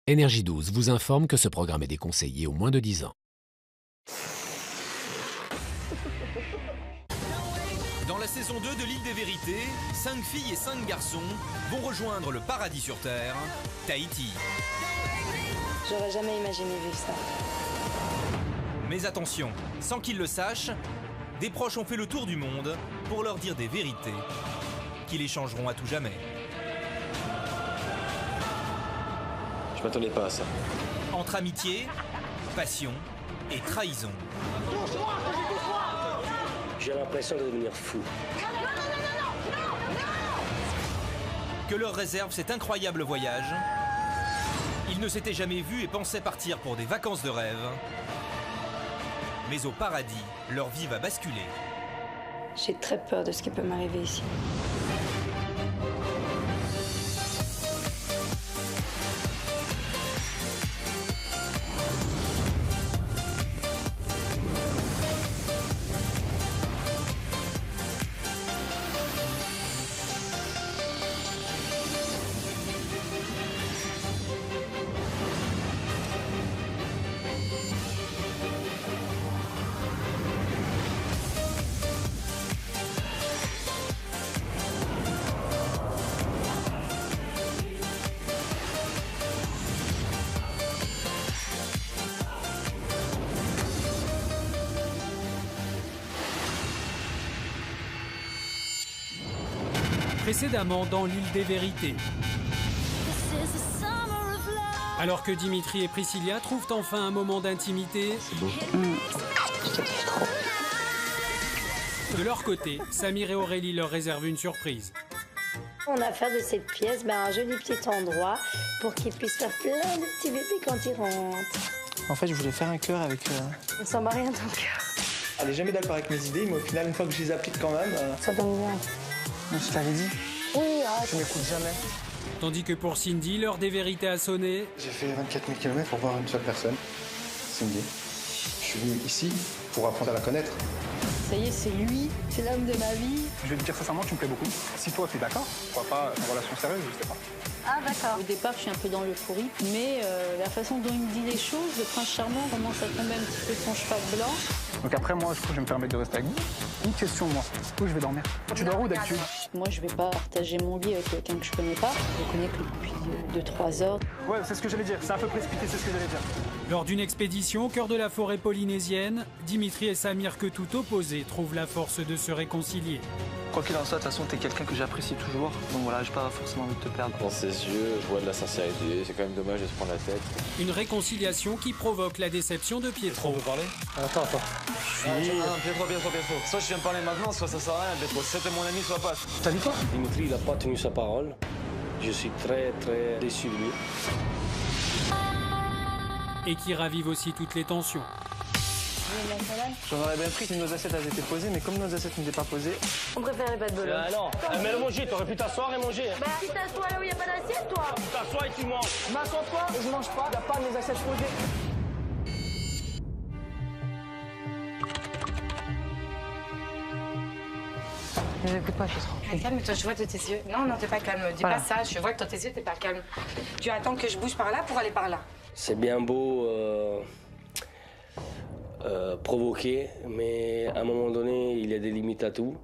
Énergie 12 vous informe que ce programme est déconseillé aux moins de 10 ans. Dans la saison 2 de l'Île des Vérités, 5 filles et 5 garçons vont rejoindre le paradis sur Terre, Tahiti. J'aurais jamais imaginé vivre ça. Mais attention, sans qu'ils le sachent, des proches ont fait le tour du monde pour leur dire des vérités qui les changeront à tout jamais. Je m'attendais pas à ça. Entre amitié, passion et trahison. J'ai l'impression de devenir fou. Que leur réserve cet incroyable voyage. Ils ne s'étaient jamais vus et pensaient partir pour des vacances de rêve. Mais au paradis, leur vie va basculer. J'ai très peur de ce qui peut m'arriver ici. Précédemment dans l'île des Vérités. Alors que Dimitri et Priscilla trouvent enfin un moment d'intimité, de leur côté, Samir et Aurélie leur réservent une surprise. On a fait de cette pièce un joli petit endroit pour qu'ils puissent faire plein de petits bébés quand ils rentrent. En fait, je voulais faire un cœur avec... On s'en bat rien dans le cœur. Elle est jamais d'accord avec mes idées, mais au final, une fois que je les applique quand même... Ça donne bien. Je t'avais dit. Oui, Tu m'écoutes jamais. Tandis que pour Cindy, l'heure des vérités a sonné. J'ai fait 24 000 km pour voir une seule personne, Cindy. Je suis venu ici pour apprendre à la connaître. Ça y est, c'est lui, c'est l'homme de ma vie. Je vais te dire sincèrement, tu me plais beaucoup. Si toi, tu es d'accord, pourquoi pas une relation sérieuse, je sais pas. Ah d'accord. Au départ, je suis un peu dans l'euphorie, mais la façon dont il me dit les choses, le prince charmant commence à tomber un petit peu de son cheval blanc. Donc après, moi, je crois que je vais me permettre de rester avec vous. Une question, moi. Où je vais dormir? Tu dors où d'habitude? Moi, je vais pas partager mon lit avec quelqu'un que je connais pas. Je le connais que depuis 2-3 heures. Ouais, c'est ce que j'allais dire. C'est un peu précipité, c'est ce que j'allais dire. Lors d'une expédition au cœur de la forêt polynésienne, Dimitri et Samir, que tout opposés, trouvent la force de se réconcilier. Quoi qu'il en soit, de toute façon, t'es quelqu'un que j'apprécie toujours. Donc voilà, j'ai pas forcément envie de te perdre. Dans ses yeux, je vois de la sincérité. C'est quand même dommage de se prendre la tête. Une réconciliation qui provoque la déception de Pietro. On peut parler? Attends. Pietro. Soit je viens me parler maintenant, soit ça sert à rien, Pietro. C'était mon ami, soit pas. T'as dit quoi? Dimitri, il a pas tenu sa parole. Je suis très déçu de lui. Et qui ravive aussi toutes les tensions. J'en aurais bien pris si nos assiettes avaient été posées, mais comme nos assiettes n'étaient pas posées... On préférait pas de bolo. Non, mais le manger, t'aurais pu t'asseoir et manger. Bah, tu t'assois là où il n'y a pas d'assiette, toi. Tu t'assois et tu manges. M'assois-toi, je mange pas, y a pas mes assiettes posées. Ne m'écoute pas, Pietro. Calme-toi, je vois de tes yeux. Non, t'es pas calme. Dis pas ça, je vois que dans tes yeux, t'es pas calme. Tu attends que je bouge par là pour aller par là. C'est bien beau provoquer, mais à un moment donné, il y a des limites à tout.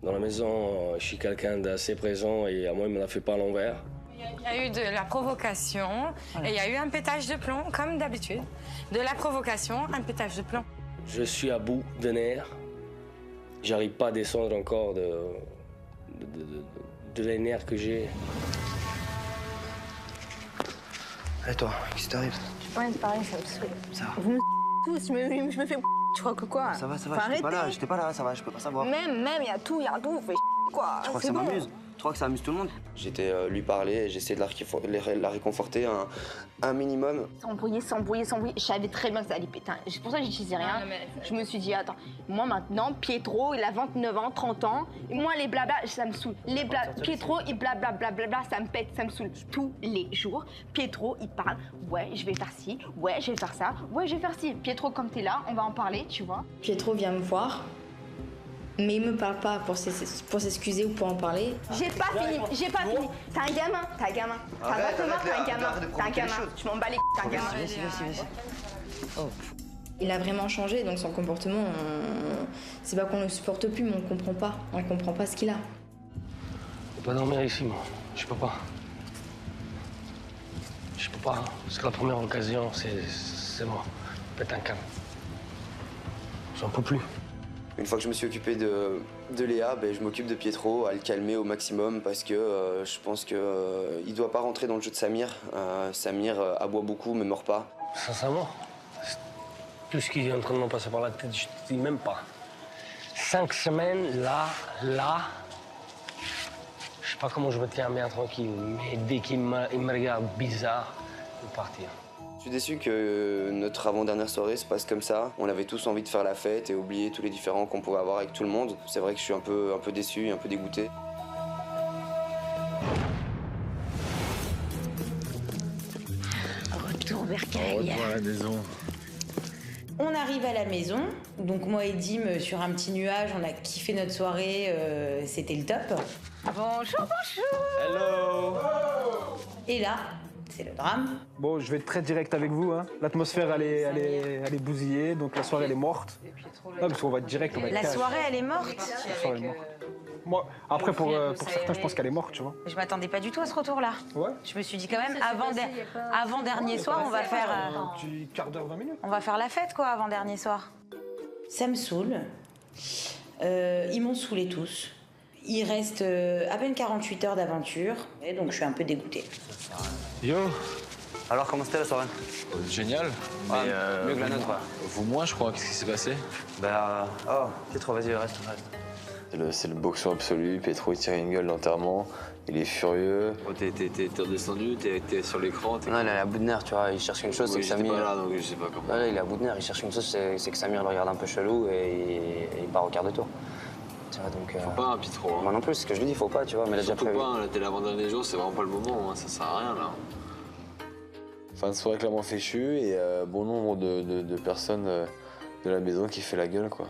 Dans la maison, je suis quelqu'un d'assez présent et à moi, il me la fait pas à l'envers. Il y a eu de la provocation et il y a eu un pétage de plomb, comme d'habitude. De la provocation, un pétage de plomb. Je suis à bout de nerfs. J'arrive pas à descendre encore de les nerfs que j'ai. Et toi, qu'est-ce qui t'arrive? J'ai pas envie de parler, ça me saoule. Ça va. Vous me tous, je me fais tu crois que quoi? Ça va, Faut j'étais pas là, ça va, je peux pas savoir. Même, il y a tout, vous faites quoi? Je crois que ça m'amuse. Je crois que ça amuse tout le monde. J'étais lui parler, j'essayais de la réconforter un minimum. S'embrouiller. Je savais très bien que ça allait péter. C'est pour ça que je disais rien. Je me suis dit, attends, moi maintenant, Pietro, il a 29 ans, 30 ans. Et moi, les blabla, ça me saoule. Pietro, il blablabla, ça me pète, ça me saoule. Tous les jours, Pietro, il parle. Ouais, je vais faire ci. Ouais, je vais faire ça. Ouais, je vais faire ci. Pietro, comme t'es là, on va en parler, tu vois. Pietro vient me voir Mais il me parle pas pour s'excuser ou pour en parler. J'ai pas fini. T'as un gamin. T'as un gamin. T'as un gamin. Je m'en bats les t'as un gamin. Oh. Il a vraiment changé, donc son comportement, c'est pas qu'on le supporte plus, mais on comprend pas. On comprend pas ce qu'il a. Je peux pas dormir ici, moi. Je peux pas. Je peux pas. Parce que la première occasion, c'est moi. Pète un câble. J'en peux plus. Une fois que je me suis occupé de Léa, je m'occupe de Pietro, à le calmer au maximum parce que je pense qu'il ne doit pas rentrer dans le jeu de Samir. Samir aboie beaucoup, mais mord pas. Sincèrement, tout ce qui est en train de me passer par la tête, je te dis même pas. 5 semaines, là, je sais pas comment je vais tenir bien tranquille, mais dès qu'il me regarde bizarre, il va partir. Je suis déçu que notre avant-dernière soirée se passe comme ça. On avait tous envie de faire la fête et oublier tous les différends qu'on pouvait avoir avec tout le monde. C'est vrai que je suis un peu déçu, un peu dégoûté. Retour vers Caille. Retour à la maison. On arrive à la maison, donc moi et Dim sur un petit nuage, on a kiffé notre soirée, c'était le top. Bonjour. Hello. Et là, c'est le drame. Bon, je vais être très direct avec vous. Hein. L'atmosphère, elle est bousillée, donc la soirée, elle est morte. Non, parce qu'on va être direct, on va être La cash. soirée, elle est morte. La soirée est morte. Moi, après, pour certains, je pense qu'elle est morte, tu vois. Je m'attendais pas du tout à ce retour-là. Ouais. Je me suis dit quand même, avant dernier soir, on va faire... Un petit quart d'heure, 20 minutes. On va faire la fête, quoi, avant dernier soir. Ça me saoule. Ils m'ont saoulé tous. Il reste à peine 48 heures d'aventure, et donc je suis un peu dégoûtée. Yo. Alors, comment c'était la soirée? Génial. Mais mieux que la nôtre, quoi. Vous moins, je crois. Qu'est-ce qui s'est passé? Pietro, vas-y, reste. C'est le boxeur absolu. Pietro, il tire une gueule d'enterrement. Il est furieux. Oh, t'es redescendu, t'es sur l'écran. Non, il est à bout de nerfs, tu vois. Il cherche une chose, c'est que Samir. Pas là, donc je sais pas comment. Là, il est à bout de nerfs. Il cherche une chose, c'est que Samir le regarde un peu chelou et il part au quart de tour. Tu vois, donc. Faut pas, Pietro. Hein. Moi non plus, c'est ce que je lui dis, faut pas, tu vois. Mais il a déjà prévu. Pas, là, t'es l'avant-dernier jour, c'est vraiment pas le moment. Hein. Ça sert à rien, là. Fin de soirée clairement fichue et bon nombre de personnes de la maison qui fait la gueule, quoi.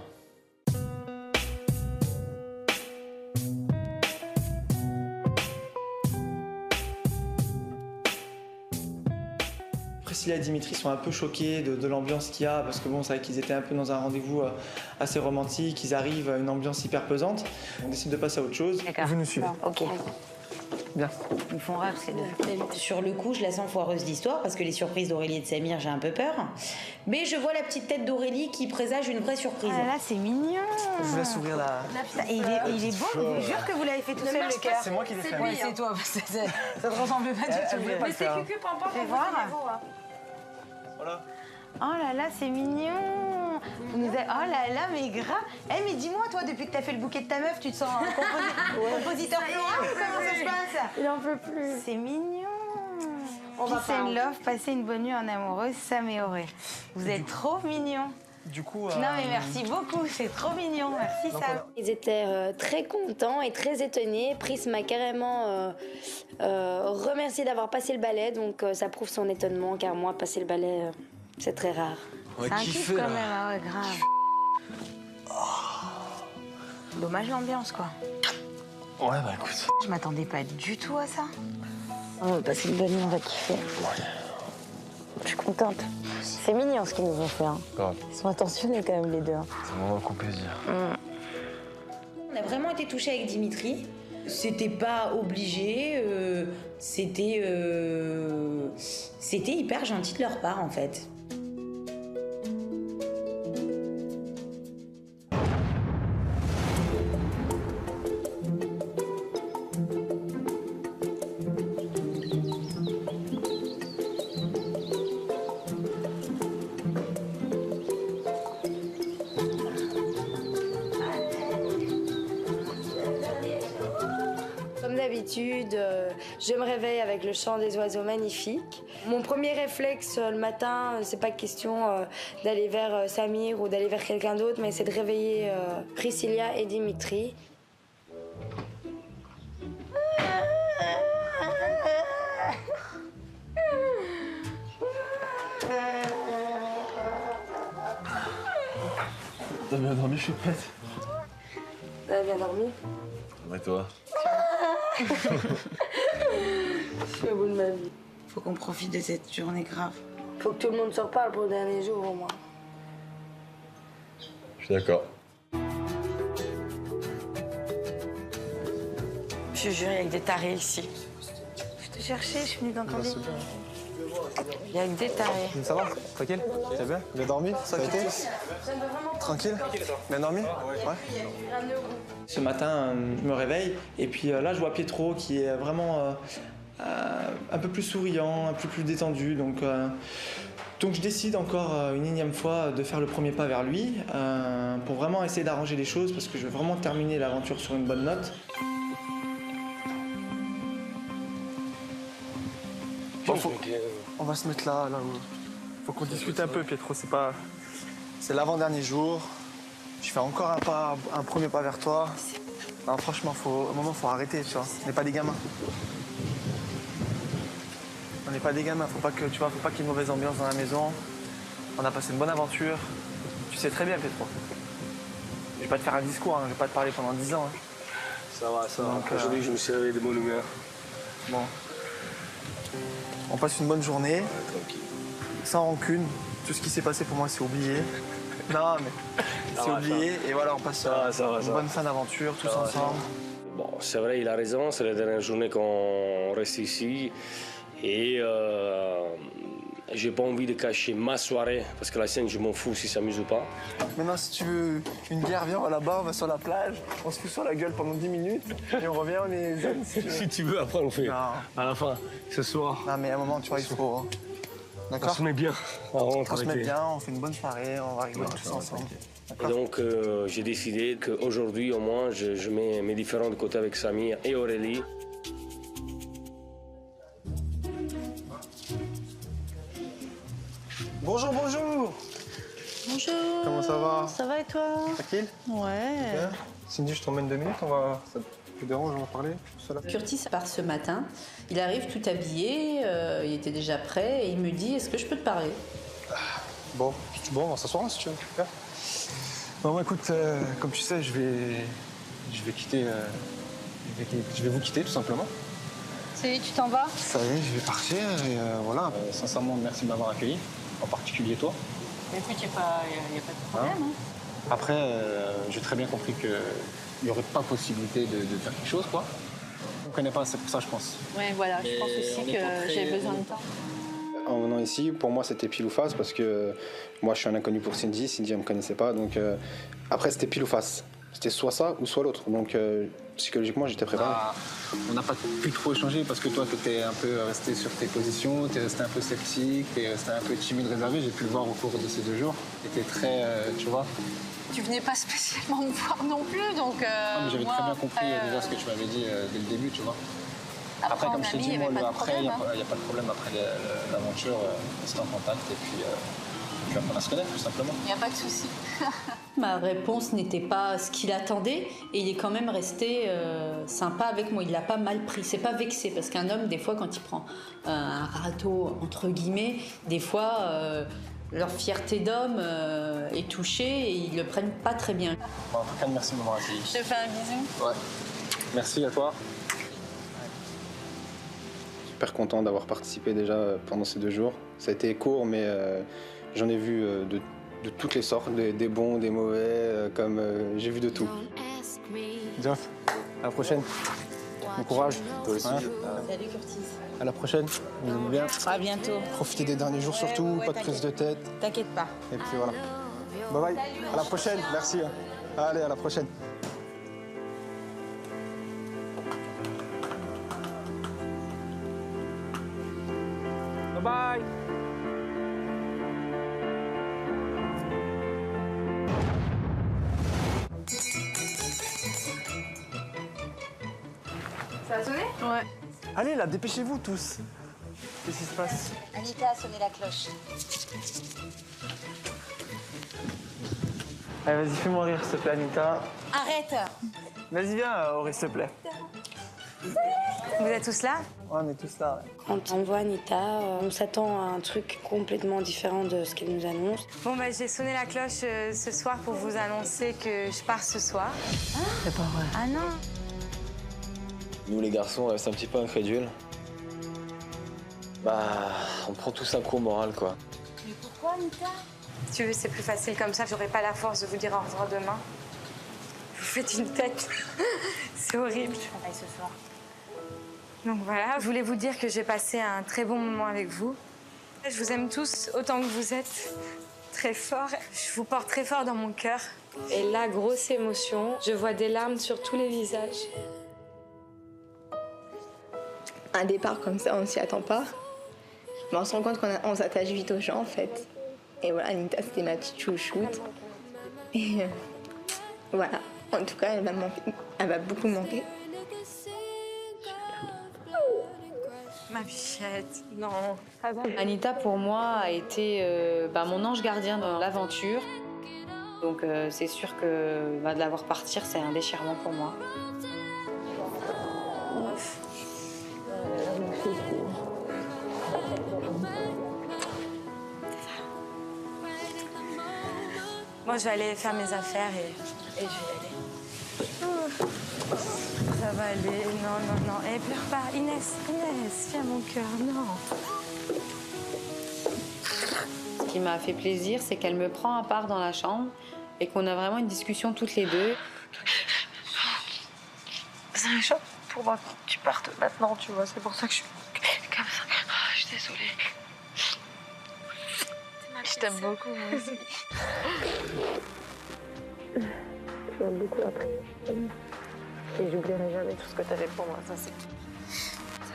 Priscilla et Dimitri sont un peu choqués de l'ambiance qu'il y a parce que bon, c'est vrai qu'ils étaient un peu dans un rendez-vous assez romantique, ils arrivent à une ambiance hyper pesante. On décide de passer à autre chose. Vous nous suivez. Ok. Bien. Ils me font rêve, ces deux. Sur le coup, je la sens foireuse d'histoire parce que les surprises d'Aurélie et de Samir, j'ai un peu peur. Mais je vois la petite tête d'Aurélie qui présage une vraie surprise. Ah là, c'est mignon. Je vous laisse ouvrir la... Il est beau, je vous jure que vous l'avez fait tout seul, le cœur. C'est moi qui l'ai fait. Ouais, c'est toi, parce que ça te ressemble pas du tout. Mais c'est Cucu, Pampan, fais voir. Voilà. Oh là là, c'est mignon. Vous nous avez... Oh là là, mais grave. Eh, mais dis-moi, toi, depuis que t'as fait le bouquet de ta meuf, tu te sens un compositeur floral ou comment ça se passe? Il en peut plus. C'est mignon. On va Peace and love, passer une bonne nuit en amoureuse, Sam et Auré. Vous êtes trop mignons. Du coup... Non, mais merci beaucoup, c'est trop mignon. Merci, Sam. Ils étaient très contents et très étonnés. Pris m'a carrément remercié d'avoir passé le balai, donc ça prouve son étonnement, car moi, passer le balai, c'est très rare. C'est un kiff quand même, hein, ouais, grave. Dommage l'ambiance, quoi. Ouais, bah écoute. Je m'attendais pas du tout à ça. On va passer une bonne nuit, on va kiffer. Je suis contente. C'est mignon ce qu'ils nous ont fait. Hein. Ils sont attentionnés quand même, les deux. Hein. C'est vraiment un coup plaisir. On a vraiment été touchés avec Dimitri. C'était pas obligé, c'était hyper gentil de leur part en fait. D'habitude, je me réveille avec le chant des oiseaux magnifiques. Mon premier réflexe le matin, c'est pas question d'aller vers Samir ou d'aller vers quelqu'un d'autre, mais c'est de réveiller Priscilla et Dimitri. T'as bien dormi, je suis prête. bien dormi? Et toi? Je suis au bout de ma vie. Faut qu'on profite de cette journée grave. Faut que tout le monde se reparle pour le dernier jour au moins. Je suis d'accord. Je te jure, il y a que des tarés ici. Je te cherchais, je suis venue dans ton lit. Il y a que des tarés. Ça va? Tranquille? T'as bien? Bien dormi? Ça a été? Tranquille? Bien dormi? Ouais. Ce matin, je me réveille et puis là, je vois Pietro qui est vraiment un peu plus souriant, un peu plus détendu. Donc je décide encore une énième fois de faire le premier pas vers lui pour vraiment essayer d'arranger les choses parce que je veux vraiment terminer l'aventure sur une bonne note. Bon, on va se mettre là où... Faut qu'on discute un peu, Pietro. C'est l'avant-dernier jour. Je fais encore un premier pas vers toi. Non, franchement, à un moment, faut arrêter, tu vois. On n'est pas des gamins. On n'est pas des gamins. Faut pas qu'il y ait une mauvaise ambiance dans la maison. On a passé une bonne aventure. Tu sais très bien, Pietro. Je vais pas te faire un discours, hein. Je vais pas te parler pendant 10 ans. Hein. Ça va. Aujourd'hui, je me suis réveillé de bonne humeur. Bon. On passe une bonne journée, sans rancune. Tout ce qui s'est passé pour moi, c'est oublié. Non, mais c'est oublié. Et voilà, on passe une bonne fin d'aventure, tous ensemble. Bon, c'est vrai, il a raison. C'est la dernière journée qu'on reste ici. Et j'ai pas envie de cacher ma soirée, parce que la scène, je m'en fous s'il s'amuse ou pas. Maintenant, si tu veux une bière, viens, on va là-bas, on va sur la plage, on se fout sur la gueule pendant 10 minutes, et on revient, on est zen. Si tu veux, après on fait. Non. À la fin, ce soir. Non, mais à un moment, tu vois, il faut. D'accord? On se met bien. On se met bien, on fait une bonne soirée, on va rigoler tous ensemble. Et donc, j'ai décidé qu'aujourd'hui, au moins, je mets mes différents de côté avec Samir et Aurélie. Bonjour, bonjour. Bonjour. Comment ça va? Ça va et toi? Tranquille? Ouais. Bien. Cindy, je t'emmène 2 minutes, ça te dérange, on va parler? Curtis part ce matin, il arrive tout habillé, il était déjà prêt et il me dit est-ce que je peux te parler? Bon, on va s'asseoir si tu veux. Bien. Bon, écoute, comme tu sais, je vais quitter, je vais vous quitter tout simplement. Ça y est, tu t'en vas? Ça y est, je vais partir et voilà. Sincèrement, merci de m'avoir accueilli, en particulier toi. Écoute, il n'y a pas de problème. Hein. Après, j'ai très bien compris qu'il n'y aurait pas possibilité de faire quelque chose, quoi. On ne connaît pas, c'est pour ça, je pense. Ouais, voilà, je pense aussi que j'ai besoin de temps. En venant ici, pour moi, c'était pile ou face parce que moi, je suis un inconnu pour Cindy. Cindy, elle ne me connaissait pas. Donc, après, c'était pile ou face. C'était soit ça ou soit l'autre. Donc, psychologiquement, j'étais préparé. On n'a pas pu trop échanger parce que toi, tu étais un peu resté sur tes positions, tu es resté un peu sceptique, tu es resté un peu timide, réservé. J'ai pu le voir au cours de ces 2 jours. Tu étais très, tu vois. Tu venais pas spécialement me voir non plus, donc. mais j'avais très bien compris déjà ce que tu m'avais dit dès le début, tu vois. Après, comme je t'ai dit, moi, après, il n'y a pas de problème. Après l'aventure, on reste en contact et puis apprendre à se connaître, tout simplement. Il n'y a pas de souci. Ma réponse n'était pas ce qu'il attendait et il est quand même resté sympa avec moi. Il l'a pas mal pris, c'est pas vexé parce qu'un homme, des fois, quand il prend un râteau entre guillemets, des fois leur fierté d'homme est touchée et ils le prennent pas très bien. Bon, en tout cas, merci de m'avoir accueilli. Je te fais un bisou. Ouais. Merci à toi. Super content d'avoir participé déjà pendant ces 2 jours. Ça a été court, mais j'en ai vu de toutes les sortes, des bons, des mauvais, comme j'ai vu de tout. Geoff, à la prochaine. Bon courage. Toi aussi. Salut Curtis. À la prochaine. Vous aimez bien. À bientôt. Profitez des derniers jours surtout, pas de prise de tête. T'inquiète pas. Et puis voilà. Bye bye. À la prochaine. Merci. Allez, à la prochaine. Bye bye. Ça a sonné? Ouais. Allez là, dépêchez-vous tous. Qu'est-ce qui se passe? Anita a sonné la cloche. Allez, vas-y, fais-moi rire, s'il te plaît, Anita. Arrête. Vas-y, viens, Aurélie, s'il te plaît. Vous êtes tous là? Ouais, on est tous là. Ouais. Quand on voit Anita, on s'attend à un truc complètement différent de ce qu'elle nous annonce. Bon, bah, j'ai sonné la cloche ce soir pour vous annoncer que je pars ce soir. C'est pas vrai. Ah non. Nous, les garçons, on reste un petit peu incrédules. Bah, on prend tous un coup au moral, quoi. Mais pourquoi, Anita? Si tu veux, c'est plus facile comme ça. J'aurai pas la force de vous dire au revoir demain. Vous faites une tête. C'est horrible. Je travaille ce soir. Donc voilà, je voulais vous dire que j'ai passé un très bon moment avec vous. Je vous aime tous autant que vous êtes. Très fort. Je vous porte très fort dans mon cœur. Et là, grosse émotion, je vois des larmes sur tous les visages. Un départ comme ça, on s'y attend pas. Mais on se rend compte qu'on s'attache vite aux gens, en fait. Et voilà, Anita, c'était ma petite chouchoute. Et voilà. En tout cas, elle va beaucoup manquer. Ma bichette, non. Anita, pour moi, a été mon ange gardien dans l'aventure. Donc c'est sûr que de la voir partir, c'est un déchirement pour moi. Moi, je vais aller faire mes affaires et je vais y aller. Ça va aller. Non. Eh, pleure pas. Inès, viens mon cœur, non. Ce qui m'a fait plaisir, c'est qu'elle me prend à part dans la chambre et qu'on a vraiment une discussion toutes les deux. C'est un choc pour moi que tu partes maintenant, tu vois. C'est pour ça que je suis comme ça. Oh, je suis désolée. Je t'aime beaucoup, moi aussi. Tu m'as beaucoup appris. Et j'oublierai jamais tout ce que tu avais pour moi, ça c'est.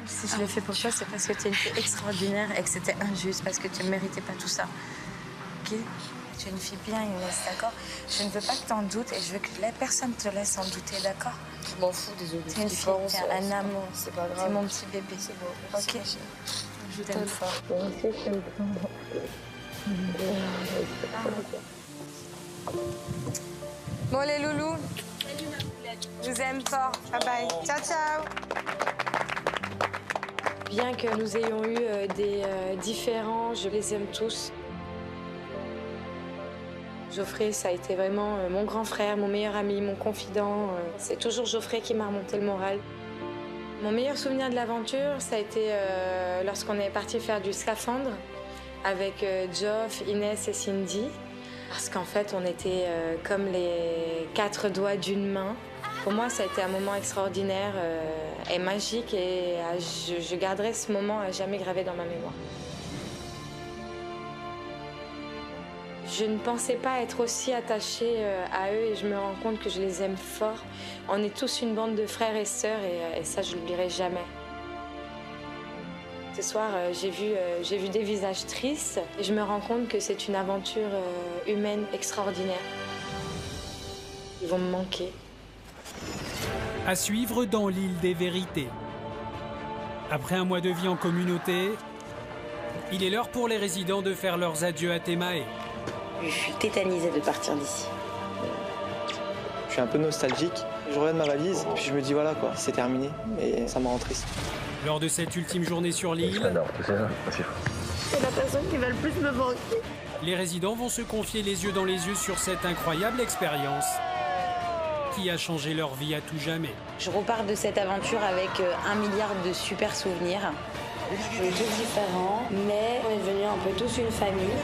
Si je l'ai fait pour toi, c'est parce que tu es une fille extraordinaire et que c'était injuste, parce que tu ne méritais pas tout ça. Ok? Tu es une fille bien, Inès, d'accord? Je ne veux pas que tu en doutes et je veux que personne te laisse en douter, d'accord? Je m'en fous, désolée. Tu es une fille, tu es un amour. C'est pas grave. C'est mon petit bébé. C'est bon, merci. Ok? Je t'aime fort. Moi aussi, je t'aime fort. Bon, les loulous, je vous aime fort. Bye bye. Ciao, ciao. Bien que nous ayons eu des différends, je les aime tous. Geoffrey, ça a été vraiment mon grand frère, mon meilleur ami, mon confident. C'est toujours Geoffrey qui m'a remonté le moral. Mon meilleur souvenir de l'aventure, ça a été lorsqu'on est parti faire du scaphandre avec Geoff, Inès et Cindy. Parce qu'en fait, on était comme les 4 doigts d'une main. Pour moi, ça a été un moment extraordinaire et magique et je garderai ce moment à jamais gravé dans ma mémoire. Je ne pensais pas être aussi attachée à eux et je me rends compte que je les aime fort. On est tous une bande de frères et sœurs et ça, je ne l'oublierai jamais. Ce soir, j'ai vu des visages tristes et je me rends compte que c'est une aventure humaine extraordinaire. Ils vont me manquer. À suivre dans l'île des vérités. Après un mois de vie en communauté, il est l'heure pour les résidents de faire leurs adieux à Thémae. Je suis tétanisée de partir d'ici. Je suis un peu nostalgique. Je regarde ma valise, puis je me dis voilà quoi, c'est terminé. Et ça me rend triste. Lors de cette ultime journée sur l'île, C'est la personne qui va le plus me manquer. les résidents vont se confier les yeux dans les yeux sur cette incroyable expérience qui a changé leur vie à tout jamais. Je repars de cette aventure avec 1 milliard de super souvenirs. On est tous différents, mais on est devenus un peu tous une famille.